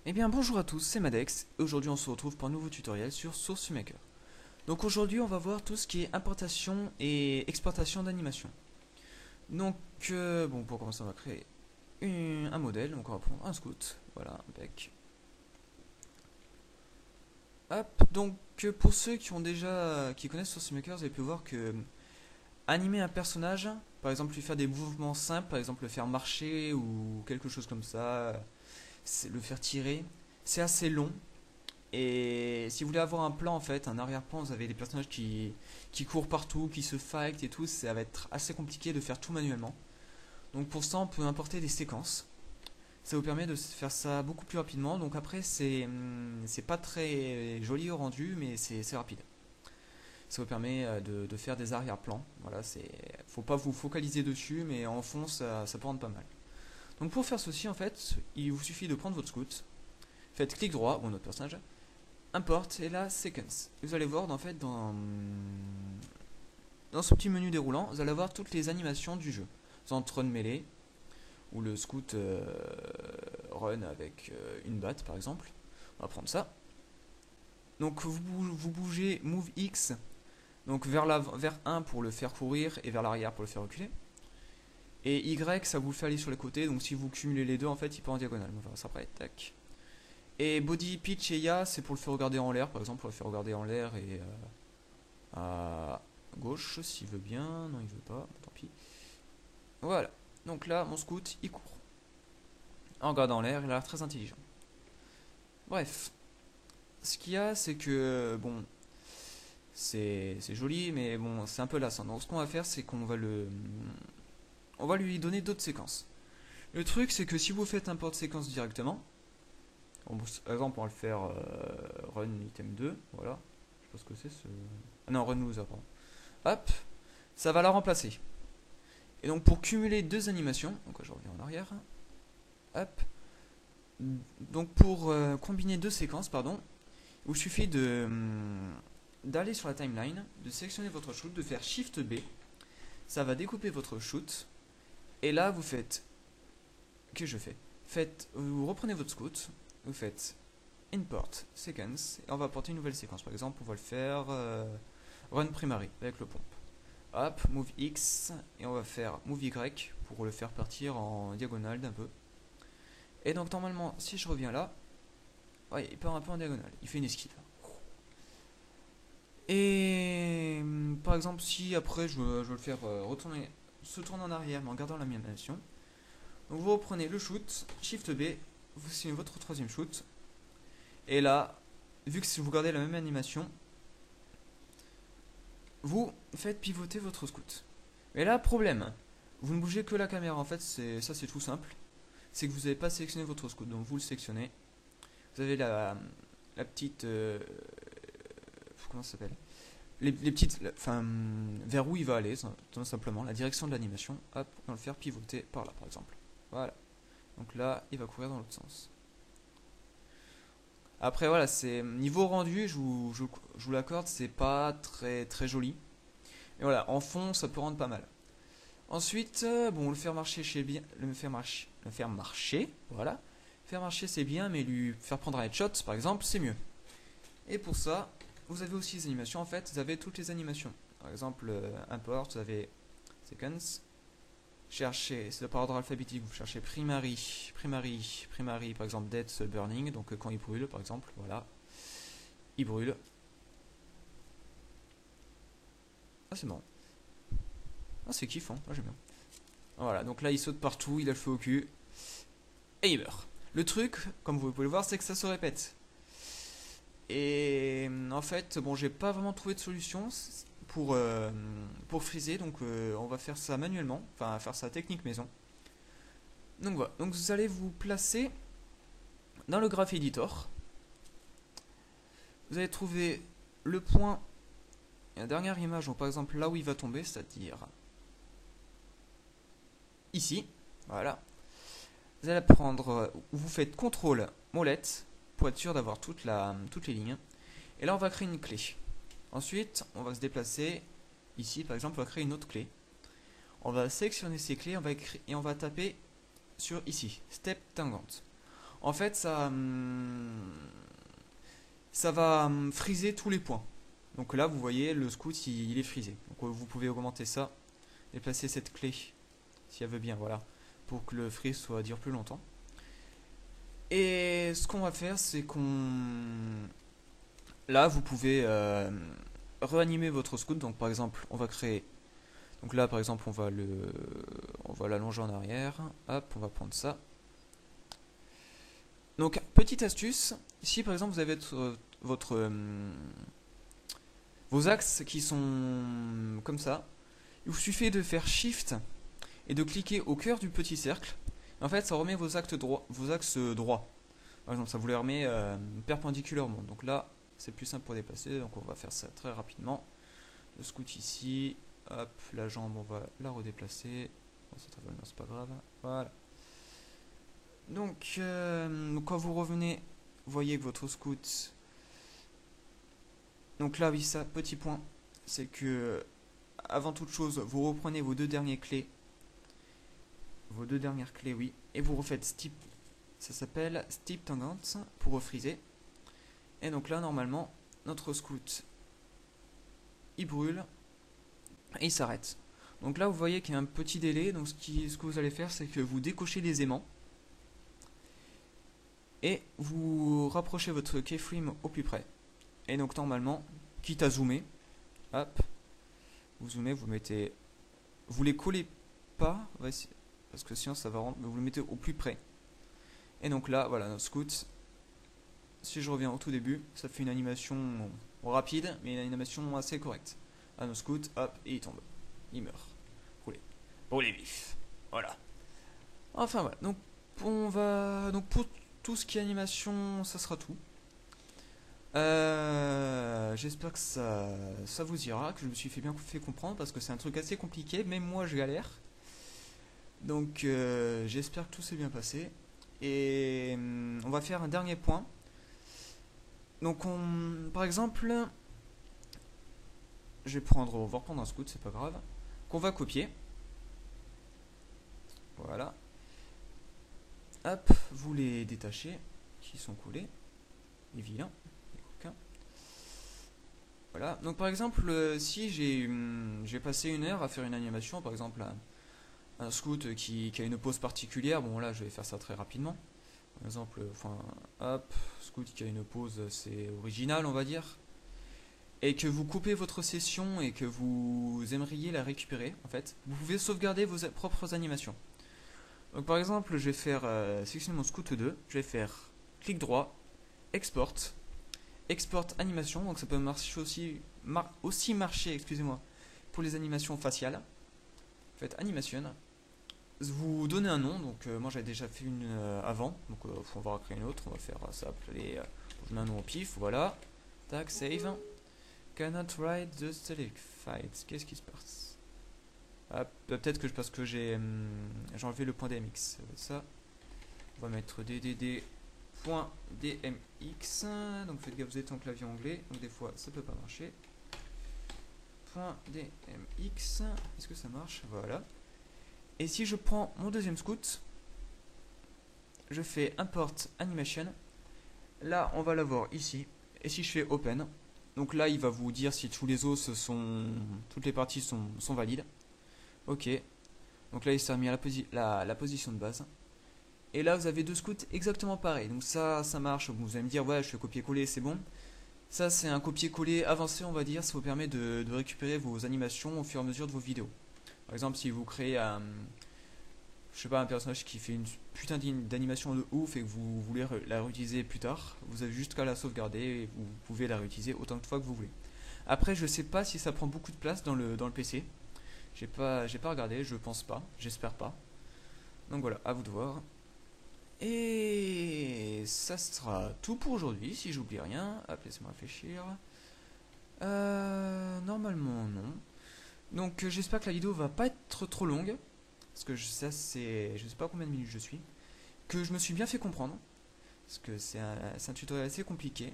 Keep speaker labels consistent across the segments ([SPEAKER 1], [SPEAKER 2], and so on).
[SPEAKER 1] Eh bien bonjour à tous, c'est Madex, et aujourd'hui on se retrouve pour un nouveau tutoriel sur SourceMaker. Donc aujourd'hui on va voir tout ce qui est importation et exportation d'animation. Donc bon, pour commencer on va créer un modèle, donc on va prendre un scout, voilà, avec. Hop, donc pour ceux qui connaissent SourceMaker, vous avez pu voir que animer un personnage, par exemple lui faire des mouvements simples, par exemple le faire marcher ou quelque chose comme ça, le faire tirer, c'est assez long. Et si vous voulez avoir un plan en fait, un arrière-plan, vous avez des personnages qui courent partout, qui se fight et tout, ça va être assez compliqué de faire tout manuellement. Donc pour ça, on peut importer des séquences. Ça vous permet de faire ça beaucoup plus rapidement. Donc après, c'est pas très joli au rendu, mais c'est rapide. Ça vous permet de faire des arrière-plans. Voilà, faut pas vous focaliser dessus, mais en fond, ça peut rendre pas mal. Donc pour faire ceci, en fait, il vous suffit de prendre votre scout, faites clic droit, ou notre personnage, import et là sequence. Vous allez voir en fait dans ce petit menu déroulant, vous allez voir toutes les animations du jeu. Entre run melee ou le scout run avec une batte par exemple. On va prendre ça. Donc vous bougez move X donc vers 1 pour le faire courir et vers l'arrière pour le faire reculer. Et Y ça vous fait aller sur les côtés, donc si vous cumulez les deux en fait il part en diagonale. On va faire ça après, tac. Et body, pitch et ya, c'est pour le faire regarder en l'air, par exemple, pour le faire regarder en l'air et à gauche, s'il veut bien. Non, il veut pas, tant pis. Voilà. Donc là, mon scout, il court. En regardant en l'air, il a l'air très intelligent. Bref. Ce qu'il y a, c'est que, bon, c'est joli, mais bon, c'est un peu lassant. Donc ce qu'on va faire, c'est qu'on va on va lui donner d'autres séquences. Le truc, c'est que si vous faites un port séquence directement, par exemple, on va le faire run item 2, voilà. Je sais pas ce que c'est ce. Ah non, run loser, pardon. Hop, ça va la remplacer. Et donc pour cumuler deux animations, donc je reviens en arrière. Hop. Donc pour combiner deux séquences, pardon, il vous suffit d'aller sur la timeline, de sélectionner votre shoot, de faire Shift B. Ça va découper votre shoot. Et là, vous faites. Qu'est-ce que je fais? Vous reprenez votre scout, vous faites import sequence et on va apporter une nouvelle séquence. Par exemple, on va le faire run primary avec le pompe. Hop, move X et on va faire move Y pour le faire partir en diagonale d'un peu. Et donc normalement, si je reviens là, ouais, il part un peu en diagonale. Il fait une esquive. Et par exemple, si après je veux le faire se tourner en arrière mais en gardant la même animation, donc vous reprenez le shoot, Shift B, vous signez votre troisième shoot. Et là, vu que si vous gardez la même animation, vous faites pivoter votre scout. Mais là, problème, vous ne bougez que la caméra. En fait, c'est tout simple. C'est que vous n'avez pas sélectionné votre scout. Donc vous le sélectionnez. Vous avez la petite. Comment ça s'appelle? Les petites. Enfin, vers où il va aller, tout simplement. La direction de l'animation. Hop, on va le faire pivoter par là, par exemple. Voilà. Donc là, il va courir dans l'autre sens. Après, voilà, c'est niveau rendu, je vous l'accorde, c'est pas très joli. Et voilà, en fond, ça peut rendre pas mal. Ensuite, bon, le faire marcher, c'est bien. Le faire marcher, voilà. Faire marcher, c'est bien, mais lui faire prendre un headshot, par exemple, c'est mieux. Et pour ça, vous avez aussi les animations. En fait, vous avez toutes les animations. Par exemple, import, vous avez sequence. Cherchez, c'est par ordre alphabétique. Vous cherchez primary, par exemple, death burning. Donc quand il brûle, par exemple, voilà, il brûle. Ah, c'est bon. Ah, c'est kiffant. Ah, j'aime bien. Voilà, donc là il saute partout, il a le feu au cul, et il meurt. Le truc, comme vous pouvez le voir, c'est que ça se répète. Et en fait, bon, j'ai pas vraiment trouvé de solution pour freezer, donc on va faire ça manuellement, enfin faire ça technique maison. Donc voilà, donc vous allez vous placer dans le Graph Editor. Vous allez trouver le point et la dernière image, donc par exemple là où il va tomber, c'est-à-dire ici, voilà. Vous allez prendre, vous faites CTRL molette pour être sûr d'avoir toutes les lignes. Et là, on va créer une clé. Ensuite, on va se déplacer ici, par exemple, on va créer une autre clé. On va sélectionner ces clés et on va taper sur ici, Step Tangent. en fait, ça va friser tous les points. Donc là, vous voyez, le scout, il est frisé. Donc vous pouvez augmenter ça et placer cette clé, si elle veut bien, voilà, pour que le freeze dure plus longtemps. Et ce qu'on va faire, c'est qu'on... Là, vous pouvez réanimer votre scout. Donc par exemple, on va créer... Donc là, par exemple, on va l'allonger en arrière. Hop, on va prendre ça. Donc, petite astuce, si par exemple vous avez vos axes qui sont comme ça, il vous suffit de faire Shift et de cliquer au cœur du petit cercle. En fait, ça remet vos axes droits. Par exemple, ça vous les remet perpendiculairement. Donc là, c'est plus simple pour déplacer. Donc on va faire ça très rapidement. Le scout ici, hop, la jambe, on va la redéplacer. Bon, c'est pas grave. Voilà. Donc, quand vous revenez, vous voyez que votre scout... Donc là, oui, ça, petit point, c'est que, avant toute chose, vous reprenez vos deux dernières clés, oui, et vous refaites Steep, ça s'appelle Steep Tangent, pour refreezer. Et donc là, normalement, notre scout, il brûle, et il s'arrête. Donc là, vous voyez qu'il y a un petit délai, donc ce que vous allez faire, c'est que vous décochez les aimants, et vous rapprochez votre keyframe au plus près. Et donc normalement, quitte à zoomer, hop, vous zoomez, vous mettez, vous les collez pas, parce que sinon ça va rendre, mais vous le mettez au plus près. Et donc là, voilà, notre scout, si je reviens au tout début, ça fait une animation rapide, mais une animation assez correcte. À nos scouts, hop, et il tombe, il meurt, roulez vif, voilà. Enfin voilà, donc pour tout ce qui est animation, ça sera tout. J'espère que ça vous ira, que je me suis bien fait comprendre, parce que c'est un truc assez compliqué, même moi je galère. Donc j'espère que tout s'est bien passé. Et on va faire un dernier point. Donc par exemple, on va reprendre un scout, c'est pas grave, qu'on va copier. Voilà. Hop, vous les détachez, qui sont collés, les vilains. Voilà, donc par exemple, si j'ai passé une heure à faire une animation, par exemple un scout qui a une pose particulière, bon là je vais faire ça très rapidement. Par exemple, hop, scout qui a une pose, c'est original on va dire. Et que vous coupez votre session et que vous aimeriez la récupérer, en fait, vous pouvez sauvegarder vos propres animations. Donc par exemple, je vais faire sélectionner mon scout 2, je vais faire clic droit, export animation, donc ça peut marcher aussi marcher, excusez-moi, pour les animations faciales. Faites animation, vous donnez un nom, donc moi j'avais déjà fait une avant, donc on va créer une autre, on va faire ça, appeler, je mets un nom au pif, voilà, tac, save, cannot write the select files, qu'est-ce qui se passe? Ah, peut-être que parce que j'ai enlevé le point DMX, ça, on va mettre DDD .dmx, donc faites gaffe, vous êtes en clavier anglais, donc des fois ça peut pas marcher. .dmx, est-ce que ça marche? Voilà. Et si je prends mon deuxième scout, je fais import animation, là on va l'avoir ici, et si je fais open, donc là il va vous dire si tous les os toutes les parties sont valides. Ok, donc là il s'est remis à la position de base. Et là vous avez deux scouts exactement pareils. Donc ça marche. Vous allez me dire ouais je fais copier-coller, c'est bon. Ça c'est un copier-coller avancé on va dire. Ça vous permet de récupérer vos animations au fur et à mesure de vos vidéos. Par exemple si vous créez je sais pas, un personnage qui fait une putain d'animation de ouf et que vous voulez la réutiliser plus tard, vous avez juste qu'à la sauvegarder et vous pouvez la réutiliser autant de fois que vous voulez. Après je sais pas si ça prend beaucoup de place dans le PC. J'ai pas regardé, je pense pas, j'espère pas. Donc voilà, à vous de voir. Et ça sera tout pour aujourd'hui, si j'oublie rien. Hop, laissez-moi réfléchir. Normalement, non. Donc j'espère que la vidéo va pas être trop longue. Parce que je sais pas combien de minutes je suis. Que je me suis bien fait comprendre. Parce que c'est un tutoriel assez compliqué.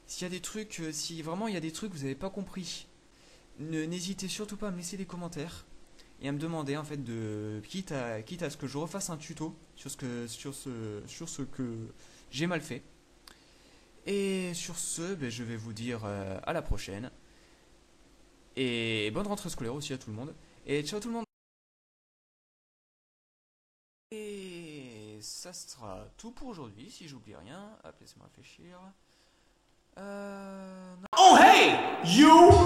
[SPEAKER 1] S'il y a des trucs, si vraiment il y a des trucs que vous n'avez pas compris, n'hésitez surtout pas à me laisser des commentaires. et à me demander en fait quitte à ce que je refasse un tuto sur ce que j'ai mal fait. Et sur ce, ben, je vais vous dire à la prochaine. Et bonne rentrée scolaire aussi à tout le monde. Et ciao tout le monde. Et ça sera tout pour aujourd'hui, si j'oublie rien. Hop, laissez-moi réfléchir. Non.
[SPEAKER 2] Oh hey, you